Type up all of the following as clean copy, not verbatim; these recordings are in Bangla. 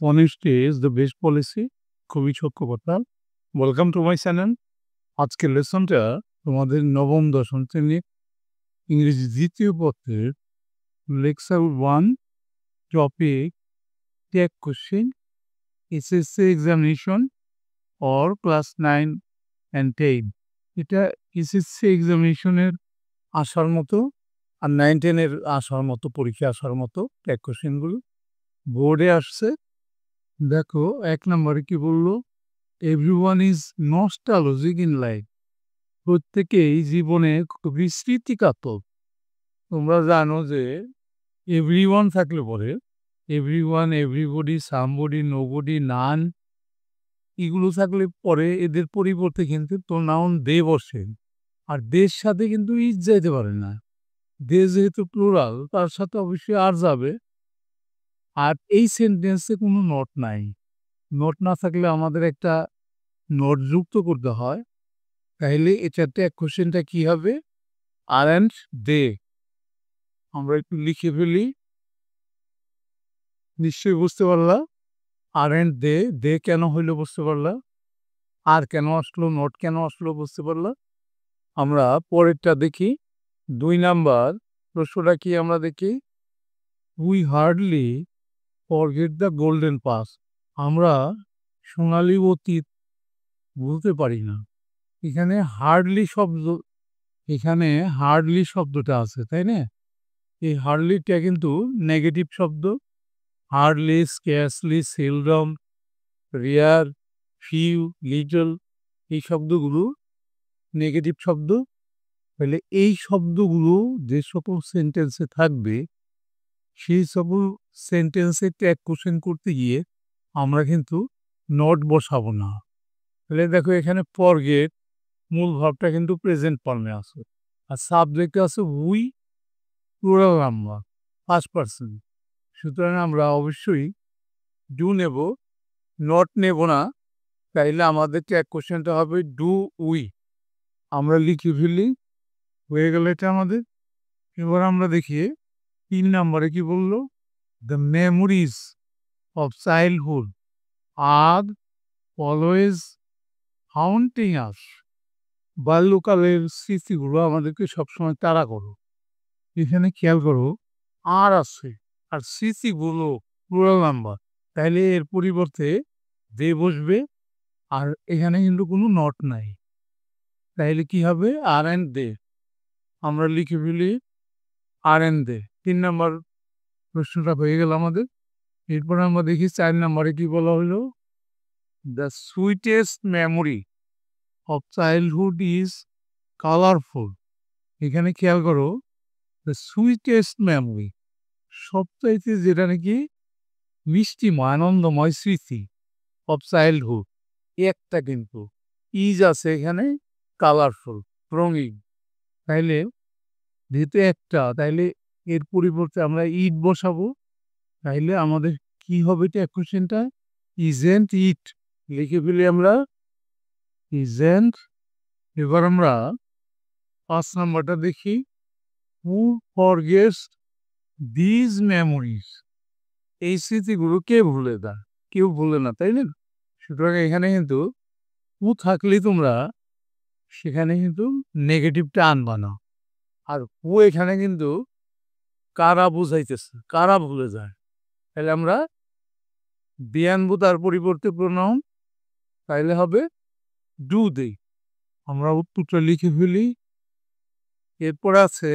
Honesty is the best policy. খুবই সত্য কথা। Welcome to my channel. আজকের লেসনটা তোমাদের নবম দশম শ্রেণীর ইংরেজি দ্বিতীয় পত্রের lecture 1 topic tag question SSC examination or class 9 and 10। এটা এসএসসি এক্সামিনেশনের আসার মতো আর 9-10 আসার মতো, পরীক্ষা আসার মতো টেক কোশ্চেনগুলো বোর্ডে আসছে। দেখো 1 নম্বরে কি বলল, everyone is nostalgic in life. প্রত্যেকেই জীবনে খুবই স্মৃতিকাতর। তোমরা জানো যে এভরিওয়ান থাকলে পরে এভরিওয়ান, এভরিবডি, সামবডি, নোবডি, নান এগুলো থাকলে পরে এদের পরিবর্তে কিন্তু প্রোনাউন দে বসে। আর দের সাথে কিন্তু ইজ যাইতে পারে না। দে যেহেতু প্লুরাল, তার সাথে অবশ্যই আর যাবে। আর এই সেন্টেন্সে কোনো নট নাই। নোট না থাকলে আমাদের একটা নোট যুক্ত করতে হয়। তাইলে এটাতে কোশ্চেনটা কি হবে? Aren't they. আমরা একটু লিখে ফেলি, নিশ্চয়ই বুঝতে পারলা। আরেন্ট দে, দে কেন হইলো বুঝতে পারলা, আর কেন আসলো, নোট কেন আসলো বুঝতে পারলা। আমরা পরেরটা দেখি। 2 নাম্বার প্রশ্নটা কি আমরা দেখি, we hardly forget the golden pass. আমরা সোনালী অতীত ভুলতে পারি না। এখানে হার্ডলি শব্দটা আছে, তাই না? এই হার্ডলিটা কিন্তু নেগেটিভ শব্দ। Hardly, scarcely, seldom, rare, few, little এই শব্দগুলো নেগেটিভ শব্দ। তাহলে এই শব্দগুলো যে সকল সেন্টেন্সে থাকবে, সেই সকল সেন্টেন্সে ট্যাগ কোশ্চেন করতে গিয়ে আমরা কিন্তু নট বসাবো না। তাহলে দেখো এখানে ফরগেট মূল ভাবটা কিন্তু প্রেজেন্ট ফর্মে আছে, আর সাবজেক্টে আছে we, plural number, first person. সুতরাং আমরা অবশ্যই ডু নেব, নট নেব না। তাইলে আমাদের ট্যাগ কোশ্চেনটা হবে ডু উই। আমরা লিখে ফেলি, হয়ে গেল এটা আমাদের। এবার আমরা দেখি 3 নম্বরে কি বললো, the memories of childhood are always haunting us. বাল্যকালের স্মৃতিগুলো আমাদেরকে সবসময় তাড়া করো। এখানে খেয়াল করো, আর আছে, আর স্মৃতিগুলো প্লুরাল নাম্বার, তাইলে এর পরিবর্তে দে বসবে। আর এখানে কিন্তু কোনো নট নাই, তাইলে কি হবে? আর অ্যান্ড দে। আমরা লিখে ফেলি আর অ্যান্ড দে। 3 নম্বর প্রশ্নটা হয়ে গেল আমাদের। এরপর আমরা দেখি 4 নম্বরে কি বলা হলো, the sweetest memory of childhood is colourful. এখানে খেয়াল করো, দ্য সুইটেস্ট মেমোরি, সবচাইতে যেটা নাকি মিষ্টিময়, আনন্দময় স্মৃতি অফ চাইল্ডহুড, একটা কিন্তু ইজ আছে এখানে, কালারফুল, রঙিন। তাইলে যেহেতু একটা, তাইলে এর পরিবর্তে আমরা ইট বসাবো। তাইলে আমাদের কি হবে এটা কোশ্চেনটা, ইজেন্ট ইট লিখে ফেলি আমরা, ইজেন্ট। এবার আমরা 5 নাম্বারটা দেখি, হু ফরগেটস দিজ মেমোরিজ। এই স্মৃতিগুলো কে ভুলে দেয়? কেউ ভুলে না, তাই না? সুতরাং এখানে কিন্তু হু থাকলেই তোমরা সেখানে কিন্তু নেগেটিভটা আনবা না। আর হু এখানে কিন্তু কারা বুঝাইতেছে, কারা ভুলে যায়। তাহলে আমরা দিয়ে আনবো তার পরিবর্তে প্রোনাউন, তাইলে হবে ডু দে। আমরা উত্তরটা লিখে ফেলি। এরপর আছে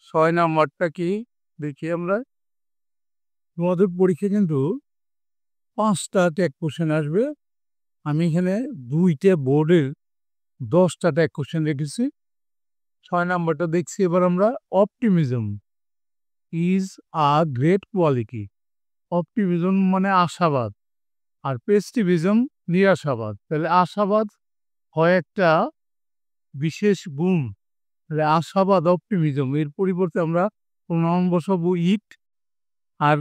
6 নাম্বারটা কি দেখি আমরা। তোমাদের পরীক্ষা কিন্তু 5টা ট্যাগ কোশ্চেন আসবে। আমি এখানে 2টে বোর্ডের 10টা ট্যাগ কোশ্চেন রেখেছি। 6 নাম্বারটা দেখছি এবার আমরা, optimism is a great quality. Optimism মানে আশাবাদ, আর পেস্টিভিজম নিরাশাবাদ। তাহলে আশাবাদ হয় একটা বিশেষ গুণ, তাহলে আশাবাদ অপটিমিজম, এর পরিবর্তে আমরা প্রোনাউন বসাবো ইট। আর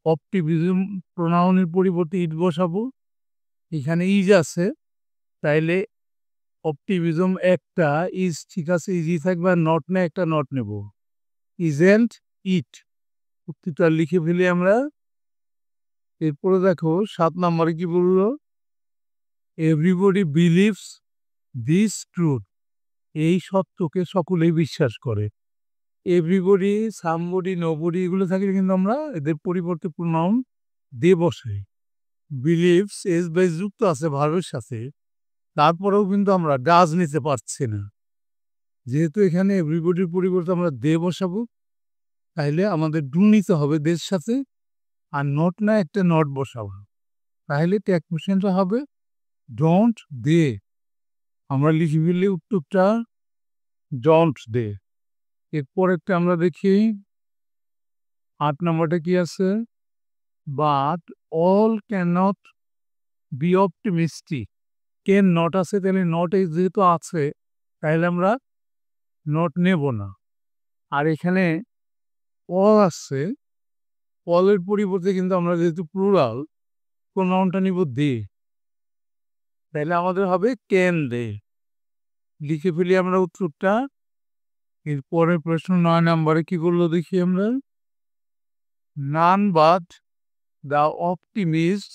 অপটিমিজম প্রোনাউনের পরিবর্তে ইট বসাবো। এখানে ইজ আছে, তাইলে অপটিমিজম একটা, ইজ ঠিক আছে, ইজি থাকবে, আর নট না একটা নট নেব, ইজেন্ট ইট। উক্তিটা লিখে ফেলি আমরা। এরপরে দেখো 7 নম্বরে কি বললো, এভরিবডি বিলিভস দিস ট্রুথ, এই সত্যকে সকলেই বিশ্বাস করে। এভরিবডি, সামবডি, নোবডি এগুলো থাকলে কিন্তু আমরা এদের পরিবর্তে প্রোনাউন দিয়ে বসাই। বিলিভস এস বাই যুক্ত আছে ভার্বের সাথে, তারপরেও কিন্তু আমরা ডাজ নিতে পারছি না। যেহেতু এখানে এভরিবডির পরিবর্তে আমরা দে বসাবো, তাইলে আমাদের ডু নিতে হবে দের সাথে, আর নট না একটা নট বসাবো, তাহলে ট্যাগ কোশ্চেনটা হবে ডোন্ট দে। আমরা লিখে ফেললে উত্তরটা ডোন্ট দে। এরপরেরটা আমরা দেখি 8 নম্বরটা কি আছে, but all can not be optimistic. Can not আছে, তাহলে নট যেহেতু আছে তাহলে আমরা নট নেব না। আর এখানে অল আছে, অলের পরিবর্তে কিন্তু আমরা যেহেতু প্লুরাল প্রোনাউনটা নিব দে, তাহলে আমাদের হবে ক্যান দে। লিখে ফেলি আমরা উত্তরটা। এরপরের প্রশ্ন 9 নম্বরে কি করলো দেখি আমরা, none but the optimist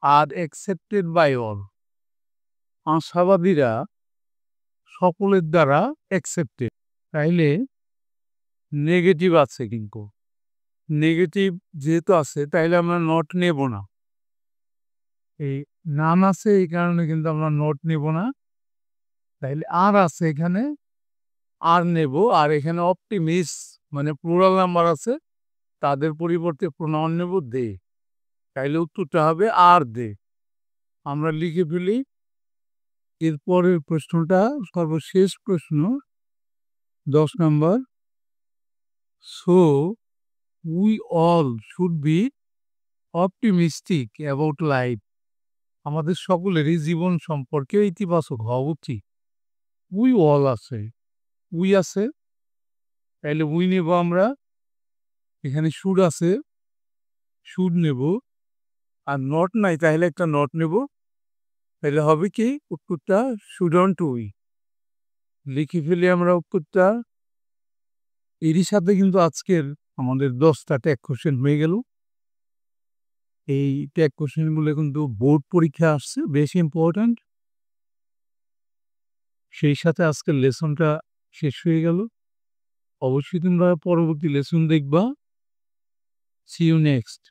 are accepted by all. আশাবাদীরা সকলের দ্বারা অ্যাকসেপ্টেড, তাইলে নেগেটিভ আছে, কিন্তু নেগেটিভ যেহেতু আছে তাইলে আমরা নট নেব না। এই নান আছে এই কারণে কিন্তু আমরা নট নেব না, তাইলে আর আছে এখানে আর নেব। আর এখানে অপটিমিস্ট মানে প্লুরাল নাম্বার আছে, তাদের পরিবর্তে প্রোনাউন নেব দে, তাইলে উত্তরটা হবে আর দে। আমরা লিখে ফেলি। এরপরের প্রশ্নটা সর্বশেষ প্রশ্ন 10 নম্বর, so we all should be optimistic about life. আমাদের সকলেরই জীবন সম্পর্কে ইতিবাচক হওয়া উচিত। উই অল আছে, উই আছে, তাইলে উই নেব আমরা। এখানে শুড আছে, শুড নেব। আর নট নাই, তাহলে একটা নট নেব, তাহলে হবে কি উত্তরটা শুডন্ট উই। লিখে ফেলি আমরা উত্তরটা। এরই সাথে কিন্তু আজকের আমাদের 10টা ট্যাগ কোশ্চেন হয়ে গেল। এই ট্যাগ কোশ্চেনগুলো কিন্তু বোর্ড পরীক্ষা আসছে, বেশি ইম্পর্ট্যান্ট। সেই সাথে আজকের লেসনটা শেষ হয়ে গেল। অবশ্যই তোমরা পরবর্তী লেসন দেখবা। See you next.